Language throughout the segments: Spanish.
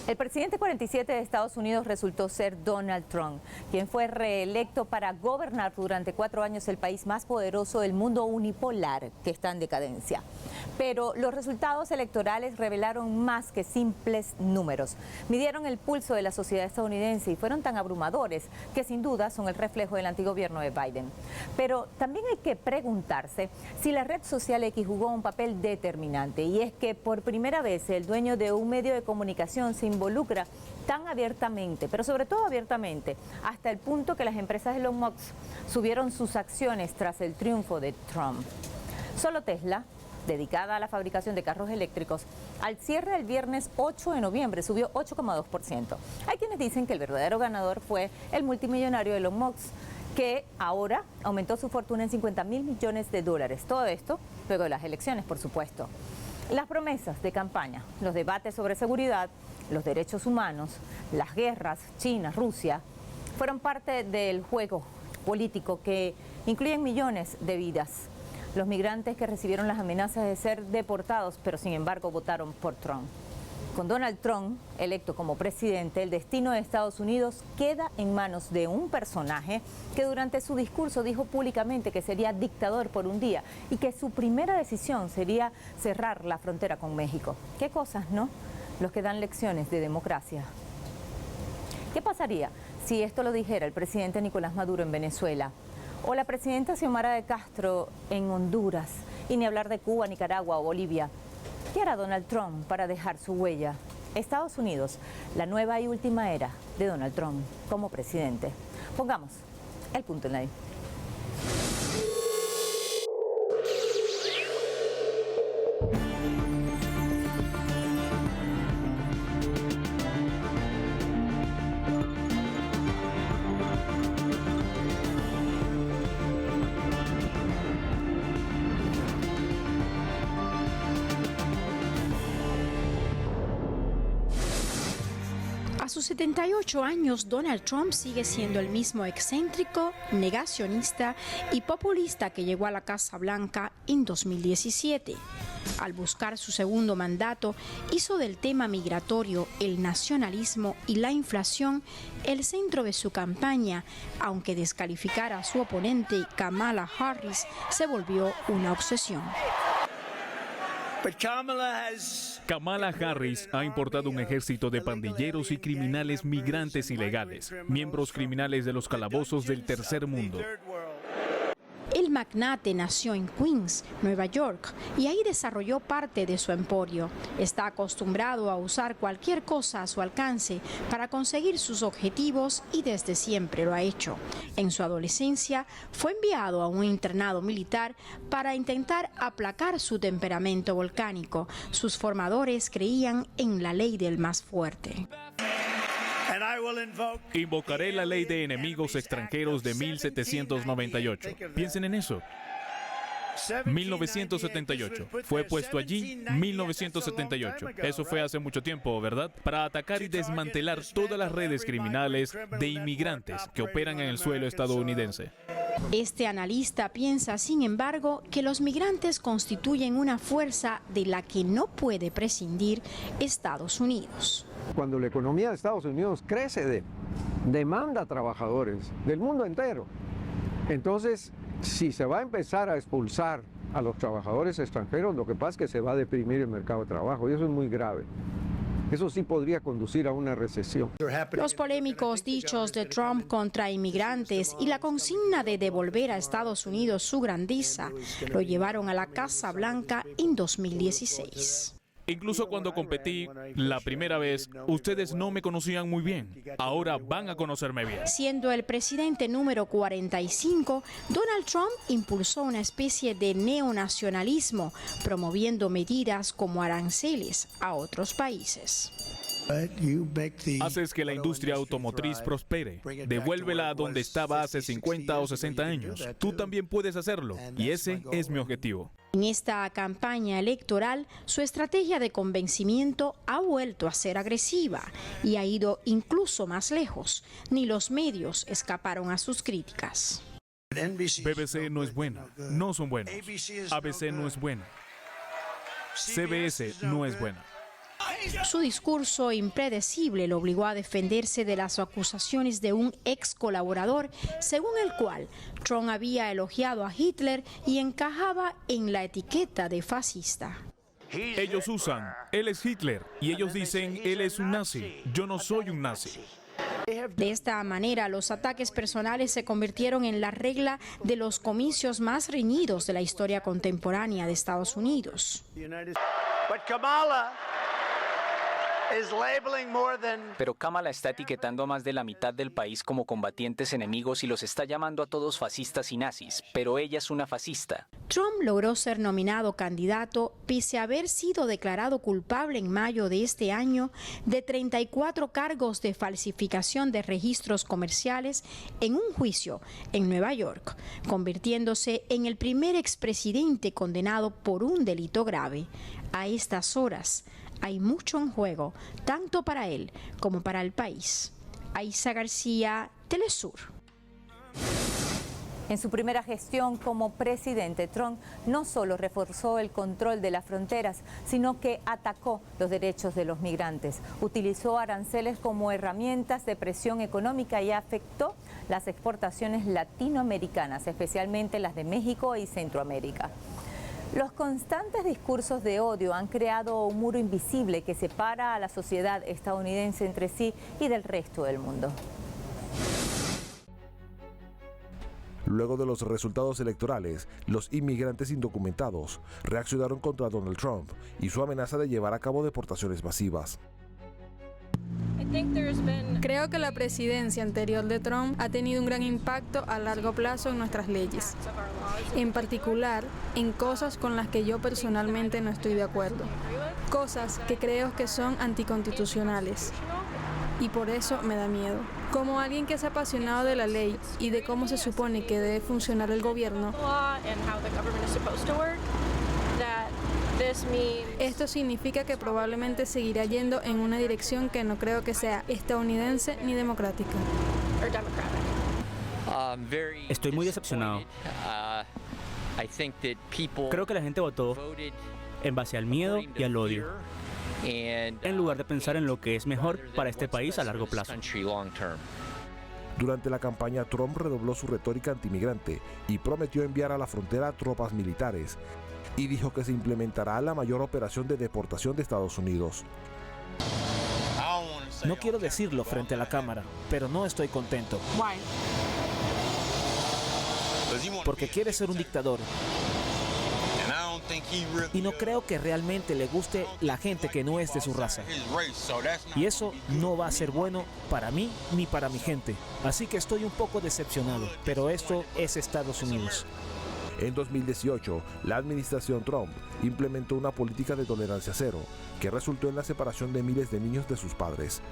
El presidente 47 de Estados Unidos resultó ser Donald Trump, quien fue reelecto para gobernar durante 4 años el país más poderoso del mundo unipolar, que está en decadencia. Pero los resultados electorales revelaron más que simples números. Midieron el pulso de la sociedad estadounidense y fueron tan abrumadores que sin duda son el reflejo del antigobierno de Biden. Pero también hay que preguntarse si la red social X jugó un papel determinante, y es que por primera vez el dueño de un medio de comunicación se involucra tan abiertamente, pero sobre todo abiertamente, hasta el punto que las empresas de Elon Musk subieron sus acciones tras el triunfo de Trump. Solo Tesla, dedicada a la fabricación de carros eléctricos, al cierre del viernes 8 de noviembre subió 8,2%. Hay quienes dicen que el verdadero ganador fue el multimillonario Elon Musk, que ahora aumentó su fortuna en $50.000 millones. Todo esto luego de las elecciones, por supuesto. Las promesas de campaña, los debates sobre seguridad, los derechos humanos, las guerras, China, Rusia, fueron parte del juego político que incluyen millones de vidas. Los migrantes que recibieron las amenazas de ser deportados, pero sin embargo votaron por Trump. Con Donald Trump electo como presidente, el destino de Estados Unidos queda en manos de un personaje que durante su discurso dijo públicamente que sería dictador por un día y que su primera decisión sería cerrar la frontera con México. ¿Qué cosas, no? Los que dan lecciones de democracia. ¿Qué pasaría si esto lo dijera el presidente Nicolás Maduro en Venezuela? O la presidenta Xiomara de Castro en Honduras, y ni hablar de Cuba, Nicaragua o Bolivia. ¿Qué hará Donald Trump para dejar su huella? Estados Unidos, la nueva y última era de Donald Trump como presidente. Pongamos el punto en la I. A sus 78 años, Donald Trump sigue siendo el mismo excéntrico, negacionista y populista que llegó a la Casa Blanca en 2017. Al buscar su segundo mandato, hizo del tema migratorio, el nacionalismo y la inflación el centro de su campaña, aunque descalificar a su oponente Kamala Harris se volvió una obsesión. Kamala Harris ha importado un ejército de pandilleros y criminales migrantes ilegales, miembros criminales de los calabozos del tercer mundo. El magnate nació en Queens, Nueva York, y ahí desarrolló parte de su emporio. Está acostumbrado a usar cualquier cosa a su alcance para conseguir sus objetivos y desde siempre lo ha hecho. En su adolescencia fue enviado a un internado militar para intentar aplacar su temperamento volcánico. Sus formadores creían en la ley del más fuerte. Invocaré la ley de enemigos extranjeros de 1798. Piensen en eso. 1978. Fue puesto allí 1978. Eso fue hace mucho tiempo, ¿verdad? Para atacar y desmantelar todas las redes criminales de inmigrantes que operan en el suelo estadounidense. Este analista piensa, sin embargo, que los migrantes constituyen una fuerza de la que no puede prescindir Estados Unidos. Cuando la economía de Estados Unidos crece, demanda trabajadores del mundo entero. Entonces, si se va a empezar a expulsar a los trabajadores extranjeros, lo que pasa es que se va a deprimir el mercado de trabajo y eso es muy grave. Eso sí podría conducir a una recesión. Los polémicos dichos de Trump contra inmigrantes y la consigna de devolver a Estados Unidos su grandeza lo llevaron a la Casa Blanca en 2016. Incluso cuando competí la primera vez, ustedes no me conocían muy bien. Ahora van a conocerme bien. Siendo el presidente número 45, Donald Trump impulsó una especie de neonacionalismo, promoviendo medidas como aranceles a otros países. Haces que la industria automotriz prospere. Devuélvela a donde estaba hace 50 o 60 años. Tú también puedes hacerlo, y ese es mi objetivo. En esta campaña electoral, su estrategia de convencimiento ha vuelto a ser agresiva y ha ido incluso más lejos. Ni los medios escaparon a sus críticas. BBC no es buena, no son buenos. ABC no es buena. CBS no es buena. Su discurso impredecible lo obligó a defenderse de las acusaciones de un ex colaborador, según el cual Trump había elogiado a Hitler y encajaba en la etiqueta de fascista. Ellos usan, él es Hitler, y ellos dicen, él es un nazi. Yo no soy un nazi. De esta manera, los ataques personales se convirtieron en la regla de los comicios más reñidos de la historia contemporánea de Estados Unidos. Pero Kamala está etiquetando a más de la mitad del país como combatientes enemigos y los está llamando a todos fascistas y nazis, pero ella es una fascista. Trump logró ser nominado candidato pese a haber sido declarado culpable en mayo de este año de 34 cargos de falsificación de registros comerciales en un juicio en Nueva York, convirtiéndose en el primer expresidente condenado por un delito grave. A estas horas, hay mucho en juego, tanto para él como para el país. Aiza García, Telesur. En su primera gestión como presidente, Trump no solo reforzó el control de las fronteras, sino que atacó los derechos de los migrantes. Utilizó aranceles como herramientas de presión económica y afectó las exportaciones latinoamericanas, especialmente las de México y Centroamérica. Los constantes discursos de odio han creado un muro invisible que separa a la sociedad estadounidense entre sí y del resto del mundo. Luego de los resultados electorales, los inmigrantes indocumentados reaccionaron contra Donald Trump y su amenaza de llevar a cabo deportaciones masivas. Creo que la presidencia anterior de Trump ha tenido un gran impacto a largo plazo en nuestras leyes, en particular en cosas con las que yo personalmente no estoy de acuerdo, cosas que creo que son anticonstitucionales. Y por eso me da miedo. Como alguien que es apasionado de la ley y de cómo se supone que debe funcionar el gobierno, esto significa que probablemente seguirá yendo en una dirección que no creo que sea estadounidense ni democrática. Estoy muy decepcionado. Creo que la gente votó en base al miedo y al odio, en lugar de pensar en lo que es mejor para este país a largo plazo. Durante la campaña, Trump redobló su retórica antimigrante y prometió enviar a la frontera tropas militares, y dijo que se implementará la mayor operación de deportación de Estados Unidos. No quiero decirlo frente a la cámara, pero no estoy contento. Porque quiere ser un dictador. Y no creo que realmente le guste la gente que no es de su raza. Y eso no va a ser bueno para mí ni para mi gente. Así que estoy un poco decepcionado, pero esto es Estados Unidos. En 2018, la administración Trump implementó una política de tolerancia cero que resultó en la separación de miles de niños de sus padres.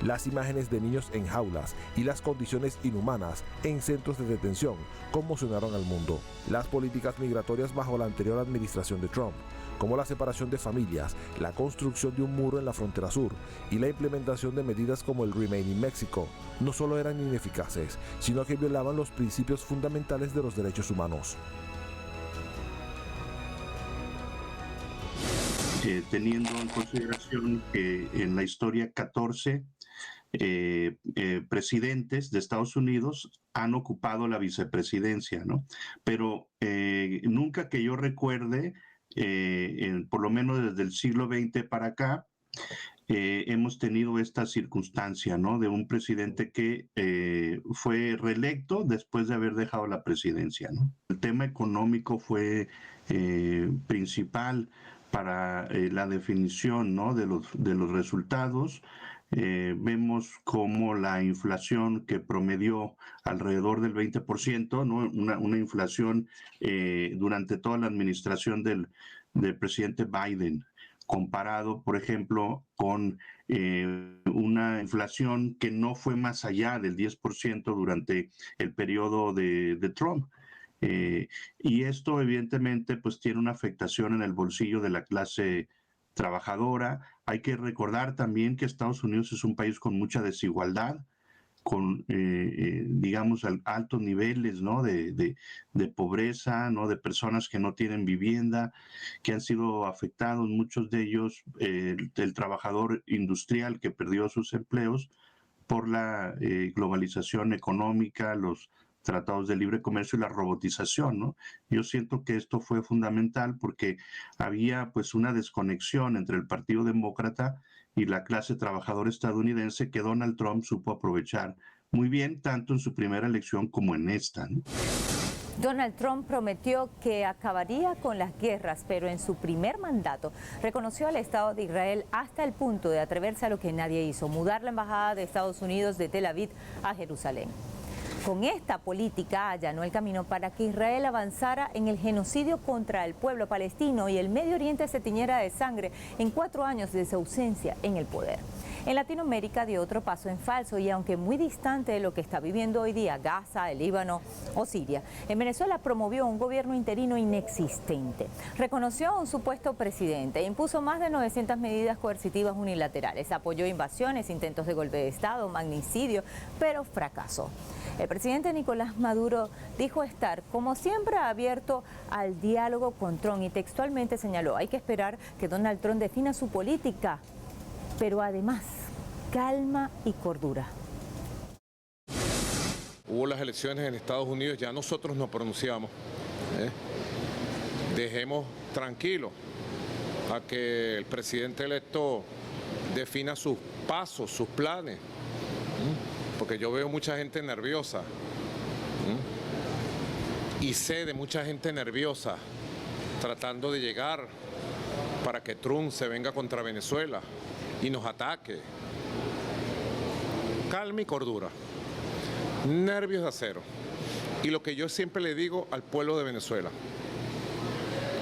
Las imágenes de niños en jaulas y las condiciones inhumanas en centros de detención conmocionaron al mundo. Las políticas migratorias bajo la anterior administración de Trump, como la separación de familias, la construcción de un muro en la frontera sur y la implementación de medidas como el Remain in Mexico, no solo eran ineficaces, sino que violaban los principios fundamentales de los derechos humanos. Teniendo en consideración que en la historia 14 presidentes de Estados Unidos han ocupado la vicepresidencia, ¿no? Pero nunca que yo recuerde, por lo menos desde el siglo XX para acá, hemos tenido esta circunstancia, ¿no? De un presidente que fue reelecto después de haber dejado la presidencia, ¿no? El tema económico fue principal para la definición, ¿no? de los resultados. Vemos como la inflación que promedió alrededor del 20%, ¿no? una inflación durante toda la administración del presidente Biden, comparado, por ejemplo, con una inflación que no fue más allá del 10% durante el periodo de Trump. Y esto evidentemente pues tiene una afectación en el bolsillo de la clase trabajadora. Hay que recordar también que Estados Unidos es un país con mucha desigualdad, con digamos, altos niveles, ¿no? de pobreza, ¿no? De personas que no tienen vivienda, que han sido afectados, muchos de ellos, el trabajador industrial que perdió sus empleos por la globalización económica, los tratados de libre comercio y la robotización, ¿no? Yo siento que esto fue fundamental porque había pues una desconexión entre el Partido Demócrata y la clase trabajadora estadounidense que Donald Trump supo aprovechar muy bien, tanto en su primera elección como en esta, ¿no? Donald Trump prometió que acabaría con las guerras, pero en su primer mandato reconoció al Estado de Israel hasta el punto de atreverse a lo que nadie hizo, mudar la embajada de Estados Unidos de Tel Aviv a Jerusalén. Con esta política allanó el camino para que Israel avanzara en el genocidio contra el pueblo palestino y el Medio Oriente se tiñera de sangre en 4 años de su ausencia en el poder. En Latinoamérica dio otro paso en falso y aunque muy distante de lo que está viviendo hoy día Gaza, el Líbano o Siria, en Venezuela promovió un gobierno interino inexistente. Reconoció a un supuesto presidente, impuso más de 900 medidas coercitivas unilaterales, apoyó invasiones, intentos de golpe de Estado, magnicidio, pero fracasó. El presidente Nicolás Maduro dijo estar, como siempre, abierto al diálogo con Trump y textualmente señaló: hay que esperar que Donald Trump defina su política, pero además, calma y cordura. Hubo las elecciones en Estados Unidos, ya nosotros nos pronunciamos. Dejemos tranquilo a que el presidente electo defina sus pasos, sus planes. Porque yo veo mucha gente nerviosa. Y sé de mucha gente nerviosa tratando de llegar para que Trump se venga contra Venezuela y nos ataque. Calma y cordura, nervios de acero. Y lo que yo siempre le digo al pueblo de Venezuela,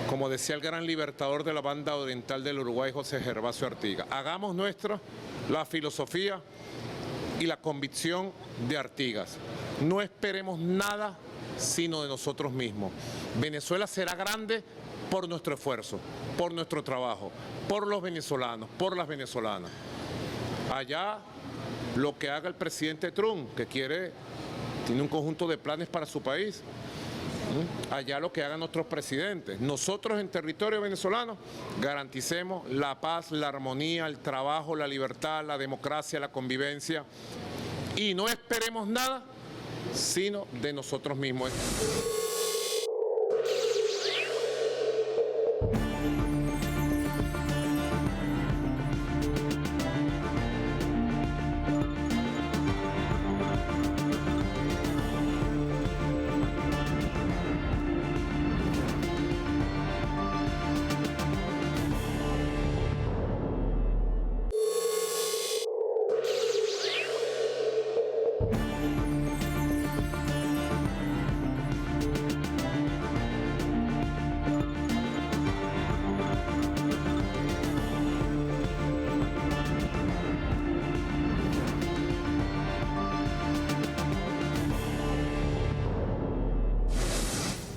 como decía el gran libertador de la banda oriental del Uruguay, José Gervasio Artigas, hagamos nuestra la filosofía y la convicción de Artigas. No esperemos nada sino de nosotros mismos. Venezuela será grande por nuestro esfuerzo, por nuestro trabajo, por los venezolanos, por las venezolanas. Allá lo que haga el presidente Trump, que tiene un conjunto de planes para su país. Allá lo que hagan nuestros presidentes. Nosotros en territorio venezolano garanticemos la paz, la armonía, el trabajo, la libertad, la democracia, la convivencia. Y no esperemos nada sino de nosotros mismos.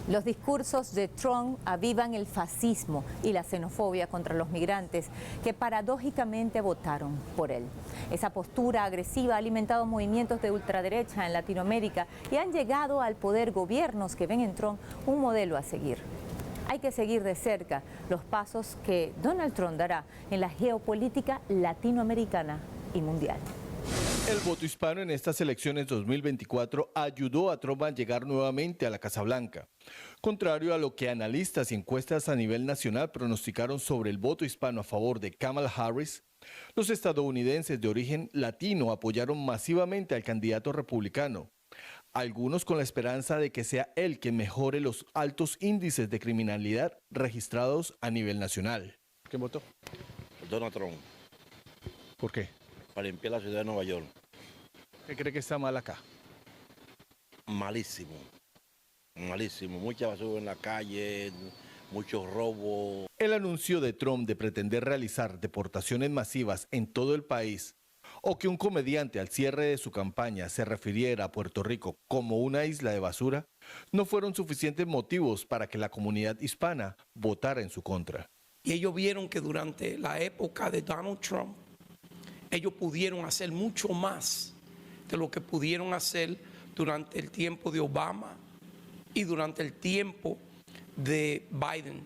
Los discursos de Trump avivan el fascismo y la xenofobia contra los migrantes que paradójicamente votaron por él. Esa postura agresiva ha alimentado movimientos de ultraderecha en Latinoamérica y han llegado al poder gobiernos que ven en Trump un modelo a seguir. Hay que seguir de cerca los pasos que Donald Trump dará en la geopolítica latinoamericana y mundial. El voto hispano en estas elecciones 2024 ayudó a Trump a llegar nuevamente a la Casa Blanca. Contrario a lo que analistas y encuestas a nivel nacional pronosticaron sobre el voto hispano a favor de Kamala Harris, los estadounidenses de origen latino apoyaron masivamente al candidato republicano, algunos con la esperanza de que sea él quien mejore los altos índices de criminalidad registrados a nivel nacional. ¿Quién votó? Donald Trump. ¿Por qué? Para limpiar la ciudad de Nueva York. ¿Qué cree que está mal acá? Malísimo, malísimo. Mucha basura en la calle, muchos robos. El anuncio de Trump de pretender realizar deportaciones masivas en todo el país, o que un comediante al cierre de su campaña se refiriera a Puerto Rico como una isla de basura, no fueron suficientes motivos para que la comunidad hispana votara en su contra. Y ellos vieron que durante la época de Donald Trump, ellos pudieron hacer mucho más de lo que pudieron hacer durante el tiempo de Obama y durante el tiempo de Biden.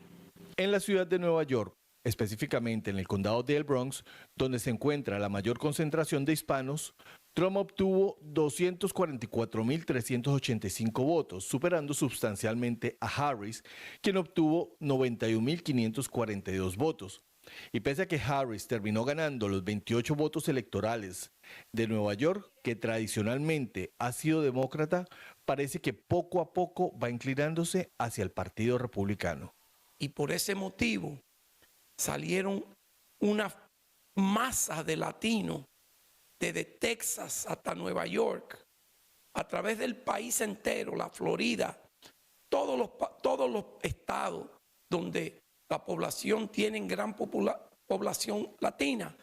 En la ciudad de Nueva York, específicamente en el condado de El Bronx, donde se encuentra la mayor concentración de hispanos, Trump obtuvo 244.385 votos, superando sustancialmente a Harris, quien obtuvo 91.542 votos. Y pese a que Harris terminó ganando los 28 votos electorales de Nueva York, que tradicionalmente ha sido demócrata, parece que poco a poco va inclinándose hacia el Partido Republicano. Y por ese motivo salieron una masa de latinos desde Texas hasta Nueva York, a través del país entero, la Florida, todos los estados donde la población tiene gran población latina,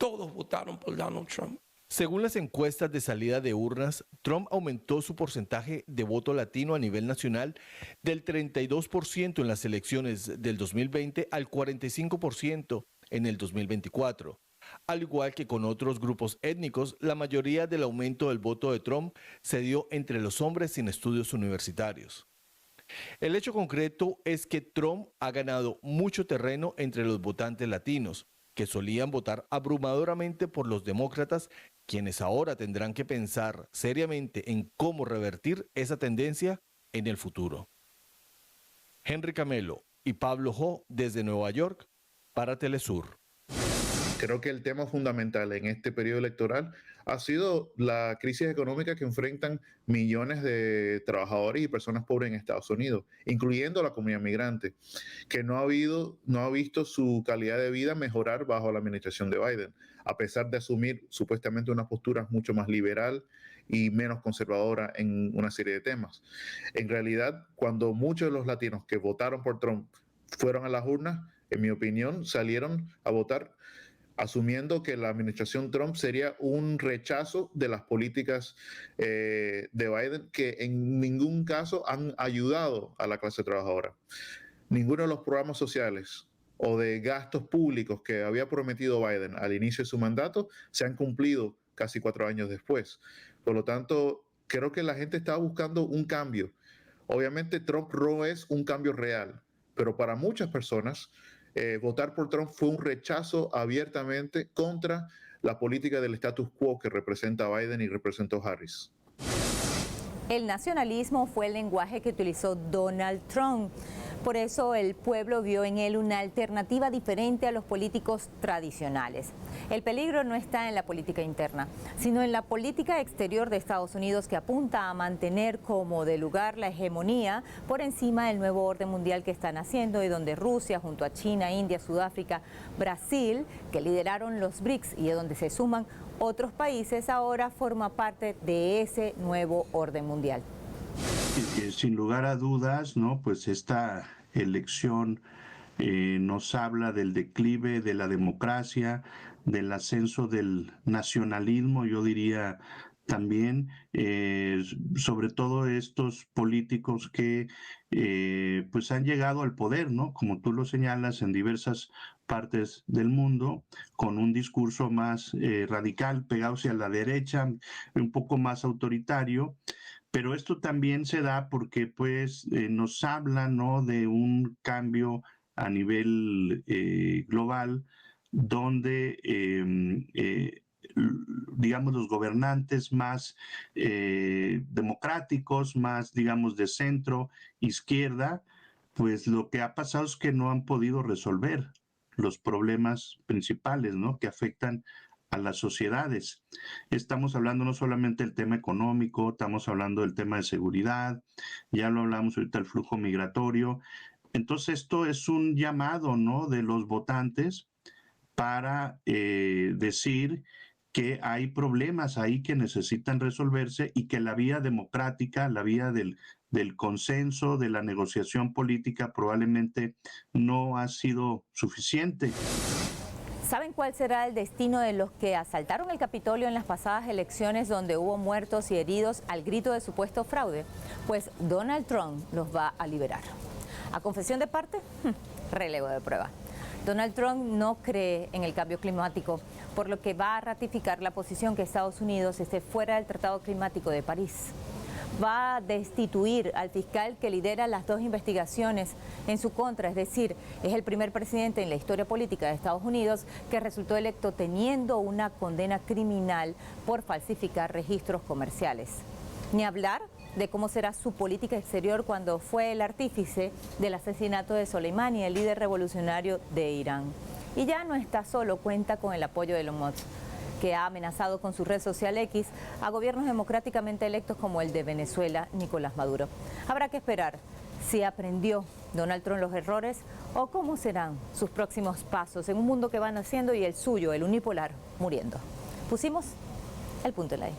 todos votaron por Donald Trump. Según las encuestas de salida de urnas, Trump aumentó su porcentaje de voto latino a nivel nacional del 32% en las elecciones del 2020 al 45% en el 2024. Al igual que con otros grupos étnicos, la mayoría del aumento del voto de Trump se dio entre los hombres sin estudios universitarios. El hecho concreto es que Trump ha ganado mucho terreno entre los votantes latinos, que solían votar abrumadoramente por los demócratas, quienes ahora tendrán que pensar seriamente en cómo revertir esa tendencia en el futuro. Henry Camelo y Pablo Jo desde Nueva York para Telesur. Creo que el tema fundamental en este periodo electoral ha sido la crisis económica que enfrentan millones de trabajadores y personas pobres en Estados Unidos, incluyendo la comunidad migrante, que no ha visto su calidad de vida mejorar bajo la administración de Biden, a pesar de asumir supuestamente una postura mucho más liberal y menos conservadora en una serie de temas. En realidad, cuando muchos de los latinos que votaron por Trump fueron a las urnas, en mi opinión, salieron a votar asumiendo que la administración Trump sería un rechazo de las políticas de Biden, que en ningún caso han ayudado a la clase trabajadora. Ninguno de los programas sociales o de gastos públicos que había prometido Biden al inicio de su mandato se han cumplido casi 4 años después. Por lo tanto, creo que la gente estaba buscando un cambio. Obviamente Trump no es un cambio real, pero para muchas personas votar por Trump fue un rechazo abiertamente contra la política del status quo que representa Biden y representó Harris. El nacionalismo fue el lenguaje que utilizó Donald Trump. Por eso el pueblo vio en él una alternativa diferente a los políticos tradicionales. El peligro no está en la política interna, sino en la política exterior de Estados Unidos, que apunta a mantener como de lugar la hegemonía por encima del nuevo orden mundial que están haciendo, y donde Rusia, junto a China, India, Sudáfrica, Brasil, que lideraron los BRICS y de donde se suman otros países, ahora forma parte de ese nuevo orden mundial. Sin lugar a dudas, ¿no? Pues esta elección nos habla del declive de la democracia, del ascenso del nacionalismo, yo diría también, sobre todo estos políticos que pues han llegado al poder, ¿no? Como tú lo señalas, en diversas partes del mundo, con un discurso más radical, pegado hacia la derecha, un poco más autoritario. Pero esto también se da porque pues, nos habla, ¿no?, de un cambio a nivel global, donde, digamos, los gobernantes más democráticos, más, digamos, de centro, izquierda, pues lo que ha pasado es que no han podido resolver los problemas principales, ¿no?, que afectan a las sociedades. Estamos hablando no solamente del tema económico, estamos hablando del tema de seguridad, ya lo hablamos ahorita, el flujo migratorio. Entonces esto es un llamado, ¿no?, de los votantes para decir que hay problemas ahí que necesitan resolverse y que la vía democrática, la vía del consenso, de la negociación política probablemente no ha sido suficiente. ¿Saben cuál será el destino de los que asaltaron el Capitolio en las pasadas elecciones, donde hubo muertos y heridos al grito de supuesto fraude? Pues Donald Trump los va a liberar. ¿A confesión de parte? Relevo de prueba. Donald Trump no cree en el cambio climático, por lo que va a ratificar la posición que Estados Unidos esté fuera del Tratado Climático de París. Va a destituir al fiscal que lidera las dos investigaciones en su contra, es decir, es el primer presidente en la historia política de Estados Unidos que resultó electo teniendo una condena criminal por falsificar registros comerciales. Ni hablar de cómo será su política exterior cuando fue el artífice del asesinato de Soleimani, el líder revolucionario de Irán. Y ya no está solo, cuenta con el apoyo de Elon Musk, que ha amenazado con su red social X a gobiernos democráticamente electos como el de Venezuela, Nicolás Maduro. Habrá que esperar si aprendió Donald Trump los errores o cómo serán sus próximos pasos en un mundo que van haciendo y el suyo, el unipolar, muriendo. Pusimos el punto en la I.